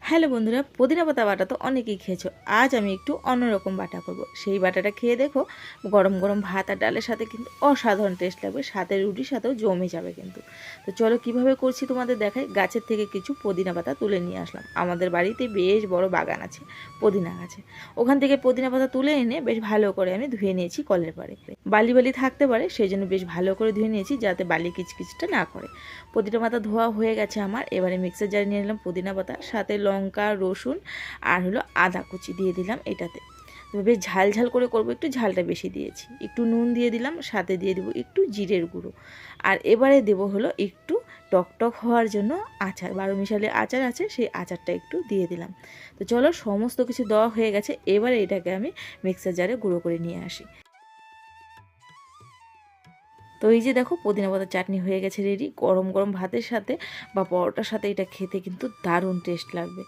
Hello বন্ধুরা, পুদিনা পাতা বাটা তো অনেকেই খেয়েছো। আজ আমি একটু অন্যরকম বাটা করব। সেই বাটাটা খেয়ে দেখো, গরম গরম ভাত আর ডালের সাথে কিন্তু অসাধারণ টেস্ট লাগবে, সাথে রুটির সাথেও জমে যাবে কিন্তু। তো চলো কিভাবে করছি তোমাদের দেখাই। গাছের থেকে কিছু পুদিনা পাতা তুলে নিয়ে আসলাম। আমাদের বাড়িতে বেশ বড় বাগান আছে পুদিনা গাছে। ওখান থেকে পুদিনা পাতা তুলে এনে বেশ ভালো করে আমি ধুয়ে নিয়েছি কলের পাড়ে। বালি বালি থাকতে পারে, সেই জন্য বেশ ভালো করে ধুয়ে নিয়েছি যাতে বালি কিচকিচটা না করে। পুদিনা পাতা ধোয়া হয়ে গেছে আমার। এবারে মিক্সার জারে নিয়ে নিলাম পুদিনা পাতা, সাথে লঙ্কা, রসুন আর হলো আদা কুচি দিয়ে দিলাম এটাতে। বেশ ঝাল ঝাল করে করবো, একটু ঝালটা বেশি দিয়েছি। একটু নুন দিয়ে দিলাম, সাথে দিয়ে দেবো একটু জিরের গুঁড়ো। আর এবারে দেবো হলো একটু টকটক হওয়ার জন্য আচার, 12 মিশালি আচার আছে, সেই আচারটা একটু দিয়ে দিলাম। তো চলো, সমস্ত কিছু দেওয়া হয়ে গেছে। এবারে এটাকে আমি মিক্সার জারে গুঁড়ো করে নিয়ে আসি। তো এই যে দেখো, পুদিনা পাতার চাটনি হয়ে গেছে রেডি। গরম গরম ভাতের সাথে বা পরোটার সাথে এটা খেতে কিন্তু দারুণ টেস্ট লাগবে।